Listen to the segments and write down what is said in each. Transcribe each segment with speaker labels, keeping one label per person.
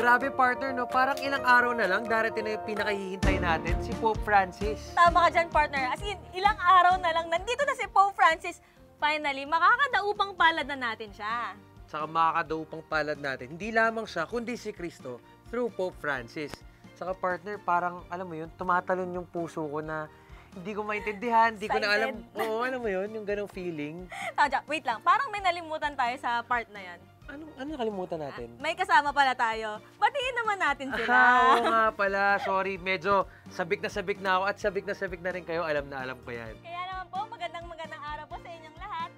Speaker 1: Grabe partner, no? Parang ilang araw na lang darating na yung pinakahihintay natin, si Pope Francis.
Speaker 2: Tama ka dyan, partner. As in, ilang araw na lang, nandito na si Pope Francis. Finally, makakadaupang palad na natin siya.
Speaker 1: Saka makakadaupang palad natin, hindi lamang siya, kundi si Kristo through Pope Francis. Saka partner, parang, alam mo yun, tumatalon yung puso ko na hindi ko maintindihan, hindi ko na alam. Oo, alam mo yun, yung ganong feeling.
Speaker 2: Tadya, wait lang, parang may nalimutan tayo sa part na yan.
Speaker 1: Ano nakalimutan natin?
Speaker 2: May kasama pala tayo. Batiin naman natin sila.
Speaker 1: Oo nga pala, sorry, medyo sabik na ako at sabik na rin kayo, alam na alam ko yan.
Speaker 2: Kaya naman po, magandang araw po sa inyong lahat.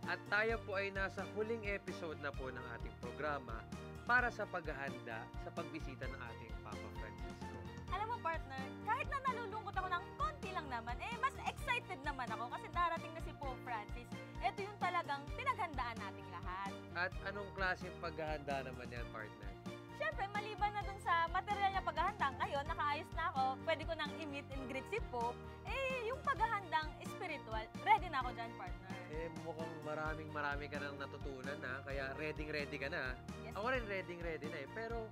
Speaker 1: At tayo po ay nasa huling episode na po ng ating programa para sa paghahanda sa pagbisita ng ating Papa Francisco.
Speaker 2: Alam mo partner, kahit na nalulungkot ako ng konti lang naman, mas excited naman ako kasi darating na si Pope Francis. Ito yung talagang pinaghandaan nating lahat.
Speaker 1: At anong klaseng paghahanda naman yan, partner?
Speaker 2: Siyempre, maliban na dun sa material niya paghahanda, ngayon nakaayos na ako, pwede ko nang i-meet and greet si Pope, yung paghahandang spiritual, ready na ako dyan, partner.
Speaker 1: Mukhang marami ka nang natutunan na, kaya ready ka na.
Speaker 2: Yes.
Speaker 1: Ako rin ready na eh, pero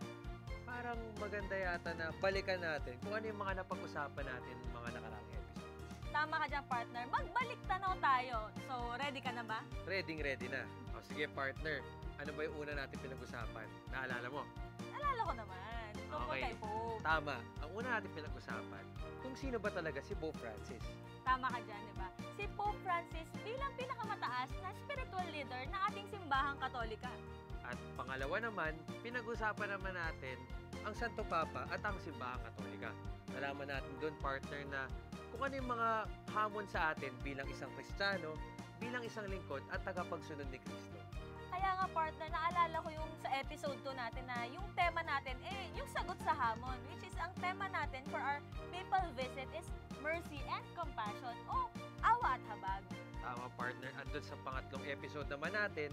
Speaker 1: parang maganda yata na balikan natin kung ano yung mga napag-usapan natin mga nakaraang episode.
Speaker 2: Tama ka dyan, partner. Magbalik tanaw tayo. So, ready ka na ba?
Speaker 1: Ready na. O sige, partner. Ano ba yung una natin pinag-usapan? Naalala mo?
Speaker 2: Naalala ko naman. Tungkol kay Pope.
Speaker 1: Tama. Ang una natin pinag-usapan, kung sino ba talaga si Pope Francis.
Speaker 2: Tama ka dyan, di ba? Si Pope Francis bilang pinakamataas na spiritual leader ng ating simbahang Katolika.
Speaker 1: At pangalawa naman, pinag-usapan naman natin ang Santo Papa at ang simbahang Katolika. Nalaman natin doon, partner, na kung ano yung mga hamon sa atin bilang isang Kristiyano, bilang isang lingkod at tagapagsunod ni Kristo.
Speaker 2: Kaya nga partner, naalala ko yung sa episode 2 natin na yung tema natin, yung sagot sa hamon, which is ang tema natin for our papal visit is mercy and compassion o awa at habag.
Speaker 1: Tama partner, at doon sa pangatlong episode naman natin,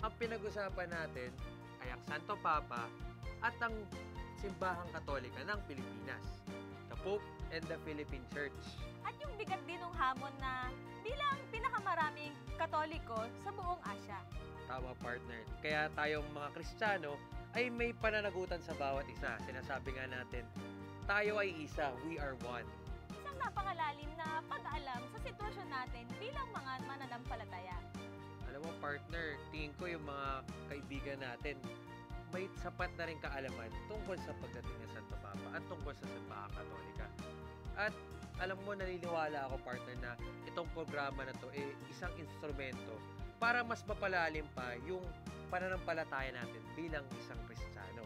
Speaker 1: ang pinag-usapan natin ay ang Santo Papa at ang Simbahang Katolika ng Pilipinas, the Pope and the Philippine Church.
Speaker 2: At yung bigat din ng hamon na bilang pinakamaraming Katoliko sa buong Asya.
Speaker 1: Tama partner, kaya tayong mga Kristiyano ay may pananagutan sa bawat isa. Sinasabi nga natin, tayo ay isa, we are one.
Speaker 2: Isang napakalalim na pag-alam sa sitwasyon natin bilang mga mananampalataya.
Speaker 1: Alam mo partner, tingin ko yung mga kaibigan natin may sapat na rin kaalaman tungkol sa pagdating ng Santo Papa at tungkol sa Simbahang Katolika. At alam mo, naniniwala ako partner na itong programa na to isang instrumento para mas mapalalim pa yung pananampalataya natin bilang isang Kristiyano.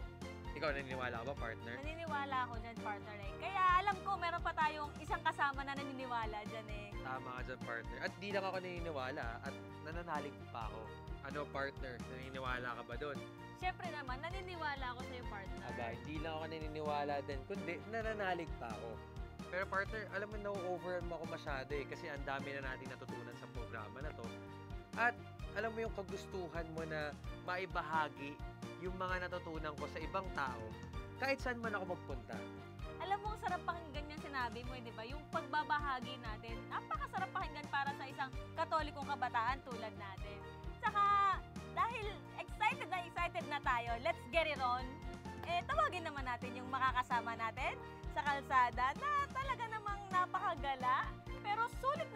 Speaker 1: Ikaw, naniniwala ka ba, partner?
Speaker 2: Naniniwala ako dyan, partner. Kaya alam ko, meron pa tayong isang kasama na naniniwala dyan
Speaker 1: Tama ka dyan, partner. At di lang ako naniniwala at nananalig pa ako. Ano, partner? Naniniwala ka ba doon?
Speaker 2: Siyempre naman, naniniwala ako sa'yo, partner.
Speaker 1: Aba, hindi lang ako naniniwala din, kundi nananalig pa ako. Pero partner, alam mo, na-overwhelm ako masyado kasi ang dami na nating natutunan sa programa na to. At alam mo yung kagustuhan mo na maibahagi yung mga natutunan ko sa ibang tao kahit saan man ako magpunta.
Speaker 2: Alam mo, sarap pakinggan yung sinabi mo, di ba? Yung pagbabahagi natin, napakasarap pakinggan para sa isang katolikong kabataan tulad natin. Saka, dahil excited na tayo, let's get it on. Tawagin naman natin yung makakasama natin sa kalsada na talaga namang napakagala. Pero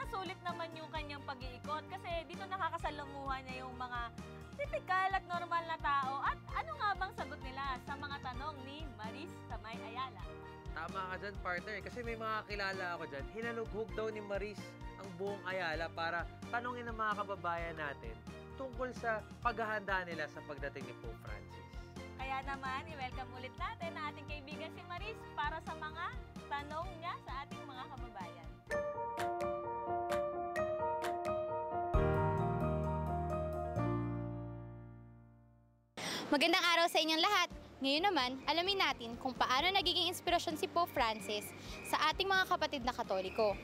Speaker 2: sulit naman yung kanyang pag-iikot kasi dito nakakasalamuhan niya yung mga tipikal at normal na tao. At ano nga bang sagot nila sa mga tanong ni Maris Tamay Ayala?
Speaker 1: Tama ka dyan, partner. Kasi may mga kilala ako dyan. Hinalughog daw ni Maris ang buong Ayala para tanongin ng mga kababayan natin tungkol sa paghahanda nila sa pagdating ni Pope Francis.
Speaker 2: Kaya naman, i-welcome ulit natin ang ating kaibigan si Maris para sa mga tanong niya sa ating mga kababayan.
Speaker 3: Magandang araw sa inyong lahat. Ngayon naman, alamin natin kung paano nagiging inspirasyon si Pope Francis sa ating mga kapatid na Katoliko.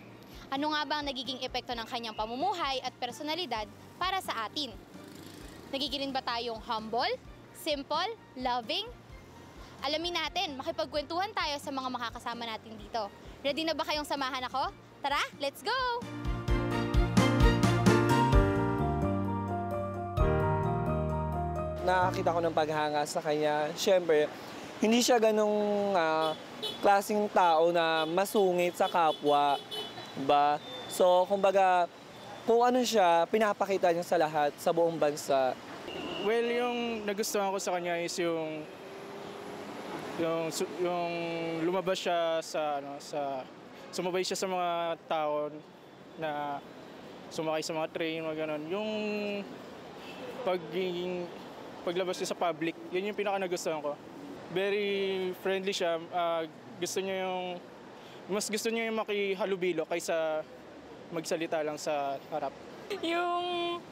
Speaker 3: Ano nga ba ang nagiging epekto ng kanyang pamumuhay at personalidad para sa atin? Nagiging ba tayong humble, simple, loving? Alamin natin, makipagkwentuhan tayo sa mga makakasama natin dito. Ready na ba kayong samahan ako? Tara, let's go!
Speaker 4: Nakakita ko ng paghanga sa kanya. Siyempre, hindi siya ganong klaseng tao na masungit sa kapwa, ba? So, kumbaga, kung ano siya, pinapakita niya sa lahat, sa buong bansa.
Speaker 5: Well, yung nagustuhan ko sa kanya is yung lumabas siya sumabay siya sa mga tao na sumakay sa mga train, mga ganun. Yung paglabas niya sa public, yun yung pinaka nagustuhan ko. Very friendly siya. Mas gusto niya yung makihalubilo kaysa magsalita lang sa harap.
Speaker 6: Yung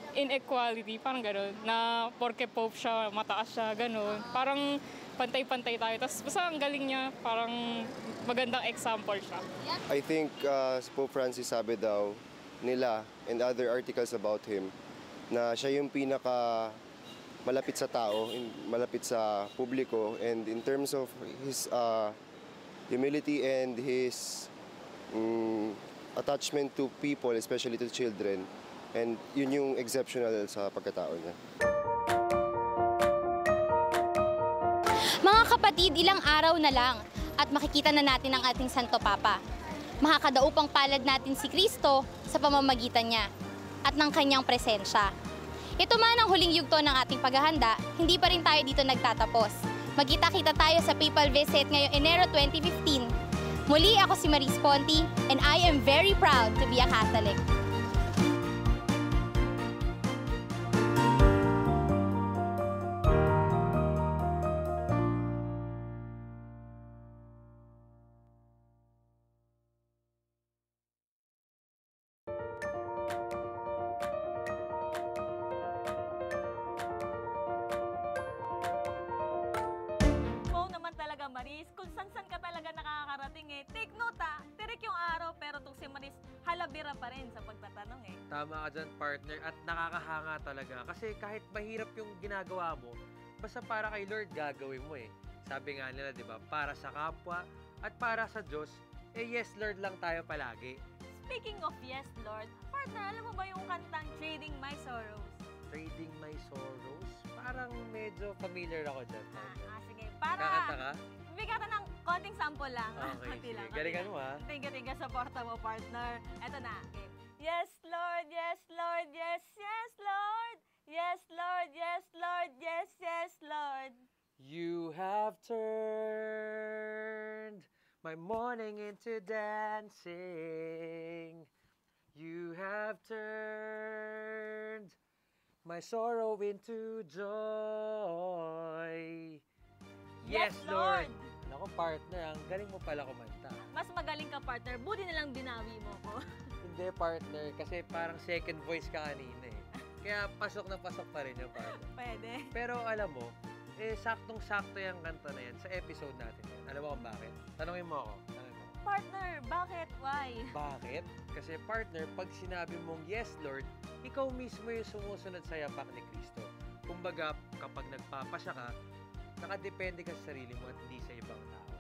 Speaker 6: inequality, parang gano'n, na porke Pope siya, mataas siya, gano'n. Parang pantay-pantay tayo. Tapos basta ang galing niya, parang magandang example siya.
Speaker 7: I think si Pope Francis sabi daw nila and other articles about him na siya yung pinaka malapit sa tao, malapit sa publiko, and in terms of his humility and his attachment to people, especially to children. And yun yung exceptional sa pagkatao niya.
Speaker 3: Mga kapatid, ilang araw na lang at makikita na natin ang ating Santo Papa. Makakadaupang palad natin si Kristo sa pamamagitan niya at ng kanyang presensya. Ito man ang huling yugto ng ating paghahanda, hindi pa rin tayo dito nagtatapos. Magkita-kita tayo sa papal visit ngayong Enero 2015. Muli ako si Maris Ponti and I am very proud to be a Catholic.
Speaker 2: Maris, kung san-san ka talaga nakakarating eh. Take note tirik yung araw pero tong si Maris halabira pa rin sa pagtatanong eh.
Speaker 1: Tama ka dyan, partner, at nakakahanga talaga. Kasi kahit mahirap yung ginagawa mo, basta para kay Lord gagawin mo eh. Sabi nga nila, di ba, para sa kapwa at para sa Diyos, eh yes Lord lang tayo palagi.
Speaker 2: Speaking of yes Lord, partner, alam mo ba yung kantang Trading My Sorrows?
Speaker 1: Trading My Sorrows? Parang medyo familiar ako dyan.
Speaker 2: Sige. Para
Speaker 1: kakanta ka?
Speaker 2: bigyan ka ng konting sample lang.
Speaker 1: Okay,
Speaker 2: konti lang.
Speaker 1: galingan mo ha.
Speaker 2: Thank you, supporta mo, partner. Eto na. Okay. Yes, Lord, yes, Lord, yes, yes, Lord. Yes, Lord, yes, Lord, yes, yes, Lord.
Speaker 1: You have turned my morning into dancing. You have turned my sorrow into joy.
Speaker 2: Yes, Lord.
Speaker 1: Naku, partner, ang galing mo pala kumanta.
Speaker 2: Mas magaling ka, partner. Buti na lang binawi mo ko.
Speaker 1: Hindi, partner, kasi parang second voice ka kanina eh. Kaya pasok na pasok pa rin yung partner.
Speaker 2: Pwede.
Speaker 1: Pero alam mo, saktong-sakto yung kanta na yan sa episode natin yan. Alam mo kung bakit? Tanungin mo ako.
Speaker 2: Partner, bakit? Why?
Speaker 1: Bakit? Kasi partner, pag sinabi mong yes, Lord, ikaw mismo yung sumusunod sa yapak ni Kristo. Kumbaga, kapag nagpapasya ka, nakadepende ka sa sarili mo at hindi sa ibang tao.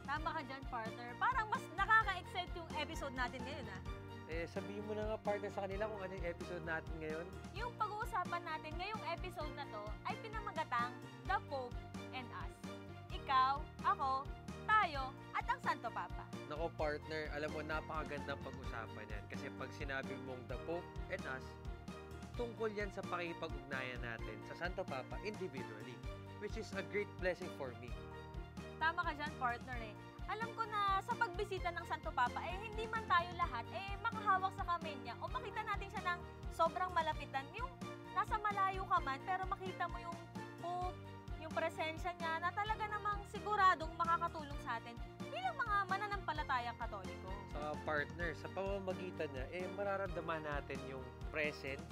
Speaker 2: Tama ka dyan, partner. Parang mas nakaka-excite yung episode natin ngayon,
Speaker 1: Sabihin mo na nga, partner, sa kanila kung ano yung episode natin ngayon.
Speaker 2: Yung pag-uusapan natin ngayong episode na to ay pinamagatang The Pope and Us. Ikaw, ako, tayo, at ang Santo Papa.
Speaker 1: Nako, partner, alam mo, napakagandang pag-usapan yan. Kasi pag sinabi mong The Pope and Us, tungkol yan sa pakipag-ugnayan natin sa Santo Papa individually, which is a great blessing for me.
Speaker 2: Tama ka dyan, partner Alam ko na sa pagbisita ng Santo Papa, hindi man tayo lahat, makahawak sa kamay niya o makita natin siya ng sobrang malapitan. Yung nasa malayo ka man, pero makita mo yung Pope, yung presensya niya na talaga namang siguradong makakatulong sa atin bilang mga mananampalatayang Katoliko.
Speaker 1: Sa partner, sa pamamagitan niya, mararamdaman natin yung presence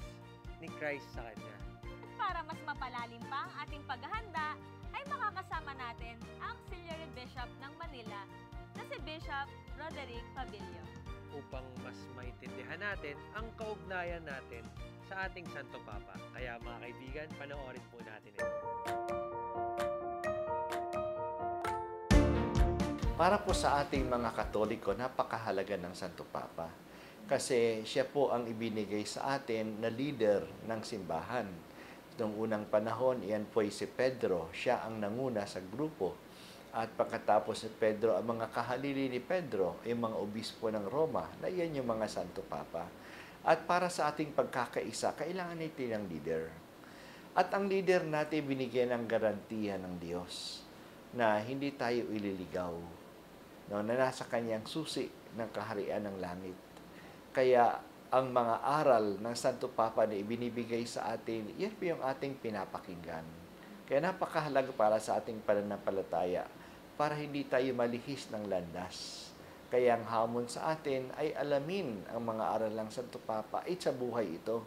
Speaker 1: ni Christ sa kanya.
Speaker 2: At para mas mapalalim pa ang ating paghahanda, ay makakasama natin ang Auxiliary Bishop ng Manila na si Bishop Roderick Pabilio.
Speaker 1: Upang mas maintindihan natin ang kaugnayan natin sa ating Santo Papa. Kaya mga kaibigan, panoorin po natin ito.
Speaker 8: Para po sa ating mga Katoliko, napakahalaga ng Santo Papa. Kasi siya po ang ibinigay sa atin na leader ng simbahan. Noong unang panahon, iyan po ay si Pedro. Siya ang nanguna sa grupo. At pagkatapos si Pedro, ang mga kahalili ni Pedro, ay mga obispo ng Roma, na iyan yung mga Santo Papa. At para sa ating pagkakaisa, kailangan natin ng leader. At ang leader natin binigyan ng garantiya ng Diyos na hindi tayo ililigaw, no, na nasa kanyang susi ng kaharian ng langit. Kaya ang mga aral ng Santo Papa na ibinibigay sa atin, yan po yung ating pinapakinggan. Kaya napakahalaga para sa ating pananampalataya para hindi tayo malihis ng landas. Kaya ang hamon sa atin ay alamin ang mga aral ng Santo Papa ay sa buhay ito.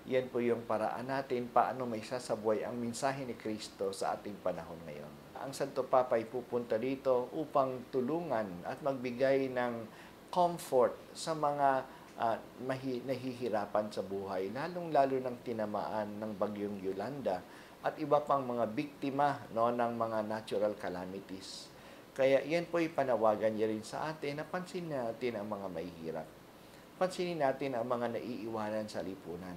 Speaker 8: Yan po yung paraan natin paano may sasabuhay ang mensahe ni Kristo sa ating panahon ngayon. Ang Santo Papa ay pupunta dito upang tulungan at magbigay ng comfort sa mga nahihirapan sa buhay, lalong-lalo ng tinamaan ng bagyong Yolanda at iba pang mga biktima, no, ng mga natural calamities. Kaya yan po ay panawagan niya rin sa atin na pansinin natin ang mga mahihirap. Pansinin natin ang mga naiiwanan sa lipunan.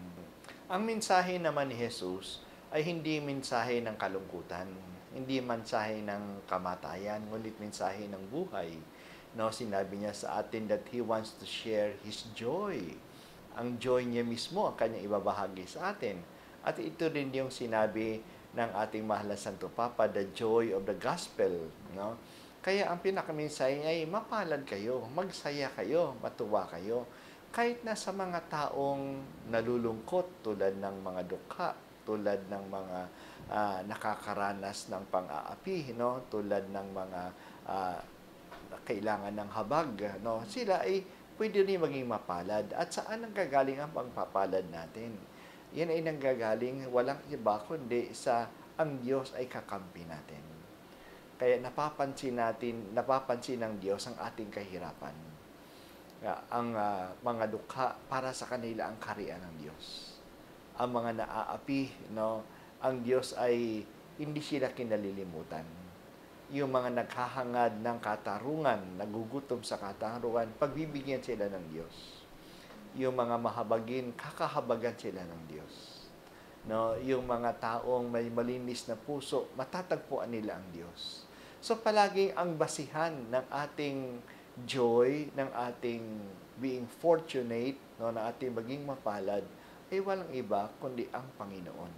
Speaker 8: Ang mensahe naman ni Jesus ay hindi mensahe ng kalungkutan, hindi mensahe ng kamatayan, ngunit mensahe ng buhay. No, sinabi niya sa atin that He wants to share His joy. Ang joy niya mismo ang kanyang ibabahagi sa atin. At ito rin yung sinabi ng ating mahal na Santo Papa, the joy of the gospel. No? Kaya ang pinakamensahe ay mapalad kayo, magsaya kayo, matuwa kayo. Kahit na sa mga taong nalulungkot tulad ng mga dukha, tulad ng mga nakakaranas ng pang-aapi, no? Tulad ng mga kailangan ng habag, no? Sila ay pwede rin maging mapalad. At saan ang gagaling ang pagpapalad natin? Yan ay nanggagaling walang iba kundi sa ang Diyos ay kakampi natin. Kaya napapansin ng Diyos ang ating kahirapan. Ang mga dukha para sa kanila ang kaharian ng Diyos. Ang mga naaapi, no? Ang Diyos ay hindi sila kinalilimutan. Yung mga naghahangad ng katarungan, nagugutom sa katarungan, pagbibigyan sila ng Diyos. Yung mga mahabagin, kakahabagan sila ng Diyos. No, yung mga taong may malinis na puso, matatagpuan nila ang Diyos. So palaging ang basihan ng ating joy, ng ating being fortunate, no, na ating maging mapalad, ay walang iba kundi ang Panginoon.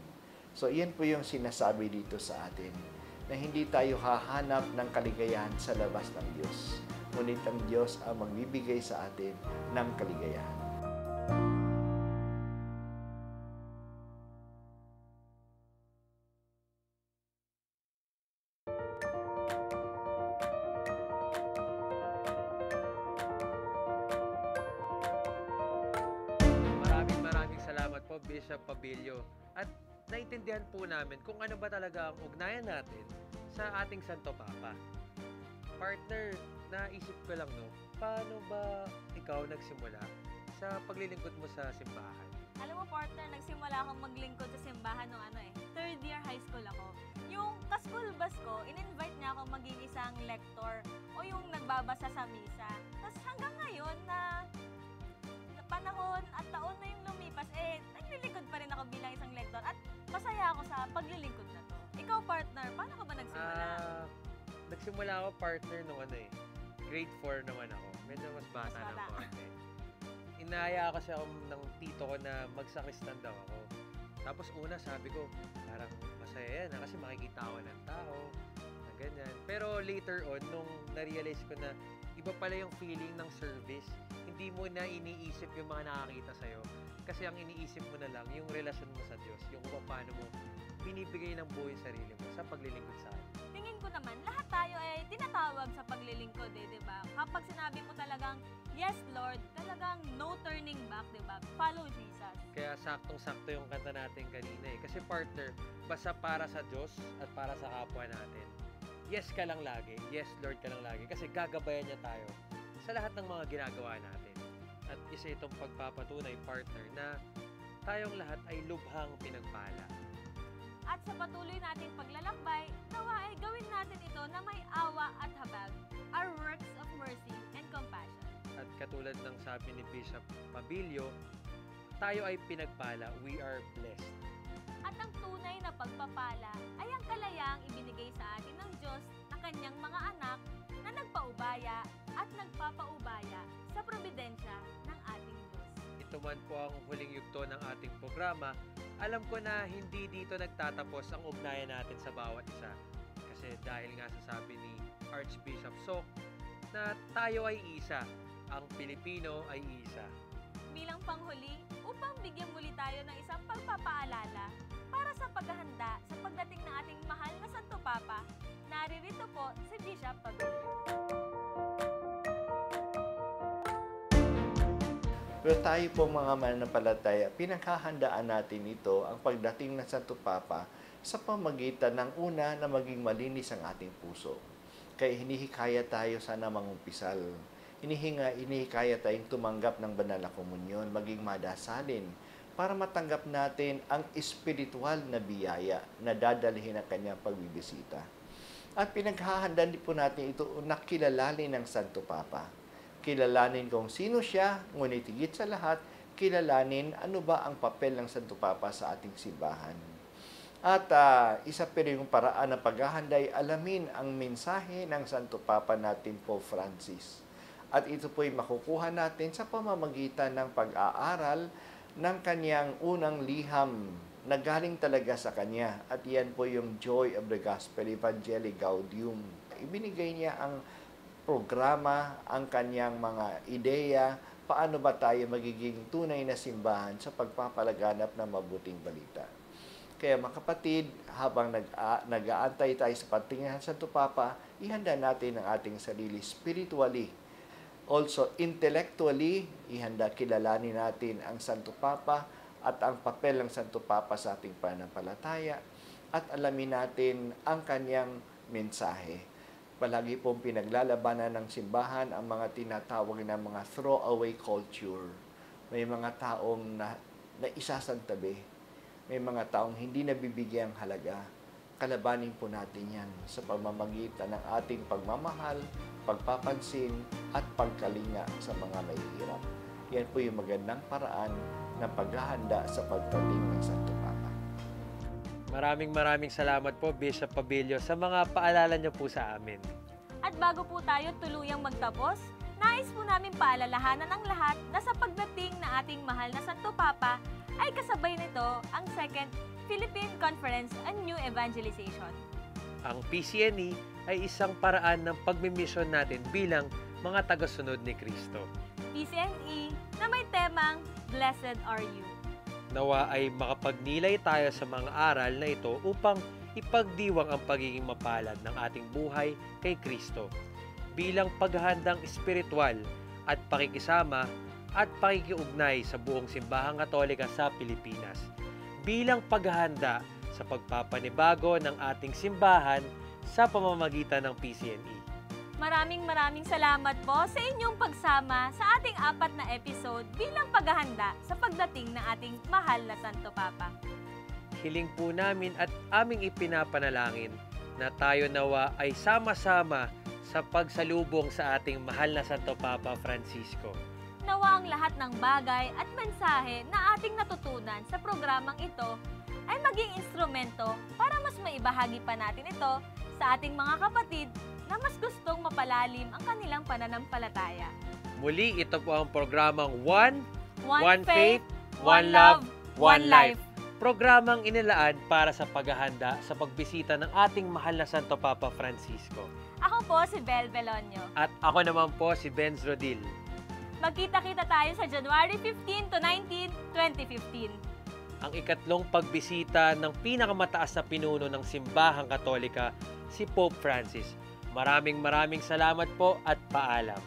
Speaker 8: So iyan po yung sinasabi dito sa atin, na hindi tayo hahanap ng kaligayahan sa labas ng Diyos. Ngunit ang Diyos ang magbibigay sa atin ng kaligayahan.
Speaker 1: Maraming salamat po, Bishop Pabilio. At naintindihan po namin kung ano ba talaga ang ugnayan natin sa ating Santo Papa. Partner, naisip ko lang, no, paano ba ikaw nagsimula sa paglilingkod mo sa simbahan?
Speaker 2: Alam mo, partner, nagsimula akong maglingkod sa simbahan nung third year high school ako. Yung ka-school bus ko, in-invite niya ako maging isang lector o yung nagbabasa sa misa. Tapos hanggang ngayon na panahon at taon na yung lumipas, naglilingkod pa rin ako bilang isang lector at masaya ako sa paglilingkod na to. Ikaw, partner, paano ka ba nagsimula?
Speaker 1: Nagsimula ako, partner, nung grade 4 naman ako. Medyo mas bata ng konti. Inaya kasi ako ng tito ko na magsakristan daw ako. Tapos una sabi ko, parang masaya yan kasi makikita ako ng tao, na ganyan. Pero later on, nung na-realize ko na iba pala yung feeling ng service, hindi mo na iniisip yung mga nakakita sa'yo. Kasi ang iniisip mo na lang, yung relasyon mo sa Diyos, yung kung paano mo binibigay ng buhay sarili mo sa paglilingkod sa atin.
Speaker 2: Tingin ko naman, lahat tayo ay tinatawag sa paglilingkod, di ba? Kapag sinabi mo talagang, yes, Lord, talagang no turning back, di ba? Follow Jesus.
Speaker 1: Kaya saktong-sakto yung kanta natin kanina eh. Kasi partner, basta para sa Diyos at para sa kapwa natin, yes ka lang lagi, yes Lord ka lang lagi, kasi gagabayan niya tayo sa lahat ng mga ginagawa natin. At isa itong pagpapatunay, partner, na tayong lahat ay lubhang pinagpala.
Speaker 2: At sa patuloy natin paglalakbay, nawa ay gawin natin ito na may awa at habag, our works of mercy and compassion.
Speaker 1: At katulad ng sabi ni Bishop Pabilio, tayo ay pinagpala, we are blessed.
Speaker 2: At ang tunay na pagpapala ay ang kalayaang ibinigay sa atin ng Diyos na kanyang mga anak na nagpaubaya at nagpapaubaya sa probidensya ng ating Diyos.
Speaker 1: Ito man po ang huling yugto ng ating programa. Alam ko na hindi dito nagtatapos ang ugnayan natin sa bawat isa. Kasi dahil nga sa sabi ni Archbishop Sok na tayo ay isa, ang Pilipino ay isa.
Speaker 2: Bilang panghuli, upang bigyan muli tayo ng isang pagpapaalala para sa paghahanda sa pagdating ng ating mahal na Santo Papa, naririto po si Bishop Pabilio.
Speaker 8: Pero tayo po mga mananampalataya, pinaghahandaan natin ito ang pagdating ng Santo Papa sa pamagitan ng una na maging malinis ang ating puso. Kaya hinihikaya tayo sana mangumpisal. Hinihikaya tayong tumanggap ng banal na komunyon, maging madasalin para matanggap natin ang espiritual na biyaya na dadalhin ng kanyang pagbibisita. At pinaghahandaan din po natin ito na kilalanin ng Santo Papa. Kilalanin kung sino siya, ngunit higit sa lahat, kilalanin ano ba ang papel ng Santo Papa sa ating simbahan. At isa pa rin yung paraan ng paghahanda ay alamin ang mensahe ng Santo Papa natin Pope Francis. At ito po'y makukuha natin sa pamamagitan ng pag-aaral ng kanyang unang liham na galing talaga sa kanya. At yan po yung Joy of the Gospel, Evangelii Gaudium. Ibinigay niya ang programa, ang kanyang mga ideya, paano ba tayo magiging tunay na simbahan sa pagpapalaganap ng mabuting balita. Kaya mga kapatid, habang nag-aantay tayo sa pagtingin ng Santo Papa, ihanda natin ang ating sarili spiritually. Also, intellectually, kilalanin natin ang Santo Papa at ang papel ng Santo Papa sa ating pananampalataya at alamin natin ang kanyang mensahe. Palagi pong pinaglalabanan ng simbahan ang mga tinatawag na mga throwaway culture. May mga taong na isasantabi. May mga taong hindi nabibigyang halaga. Kalabanin po natin yan sa pamamagitan ng ating pagmamahal, pagpapansin, at pagkalinga sa mga mahihirap. Yan po yung magandang paraan ng paghahanda sa pagdating ng Santo Papa.
Speaker 1: Maraming salamat po, Bishop Pabilio, sa mga paalala niyo po sa amin.
Speaker 2: At bago po tayo tuluyang magtapos, nais po namin paalalahanan ang lahat na sa pagdating na ating mahal na Santo Papa ay kasabay nito ang Second Philippine Conference on New Evangelization.
Speaker 1: Ang PCNE ay isang paraan ng pagmimisyon natin bilang mga tagasunod ni Kristo.
Speaker 2: PCNE na may temang Blessed Are You.
Speaker 1: Nawa ay makapagnilay tayo sa mga aral na ito upang ipagdiwang ang pagiging mapalad ng ating buhay kay Kristo bilang paghahandang espiritual at pakikisama at pakikiugnay sa buong simbahang Katolika sa Pilipinas bilang paghahanda sa pagpapanibago ng ating simbahan sa pamamagitan ng PCNE.
Speaker 2: Maraming salamat po sa inyong pagsama sa ating 4 na episode bilang paghahanda sa pagdating ng ating mahal na Santo Papa.
Speaker 1: Hiling po namin at aming ipinapanalangin na tayo nawa ay sama-sama sa pagsalubong sa ating mahal na Santo Papa Francisco.
Speaker 2: Nawa ang lahat ng bagay at mensahe na ating natutunan sa programang ito ay maging instrumento para mas maibahagi pa natin ito sa ating mga kapatid na mas gustong mapalalim ang kanilang pananampalataya.
Speaker 1: Muli, ito po ang programang One
Speaker 2: Faith,
Speaker 1: One Love, One Life. Programang inilaan para sa paghahanda sa pagbisita ng ating mahal na Santo Papa Francisco.
Speaker 2: Ako po si Bel Belonio.
Speaker 1: At ako naman po si Benz Rodil.
Speaker 2: Magkita-kita tayo sa January 15 to 19, 2015.
Speaker 1: Ang ikatlong pagbisita ng pinakamataas na pinuno ng Simbahang Katolika, si Pope Francis. Maraming salamat po at paalam.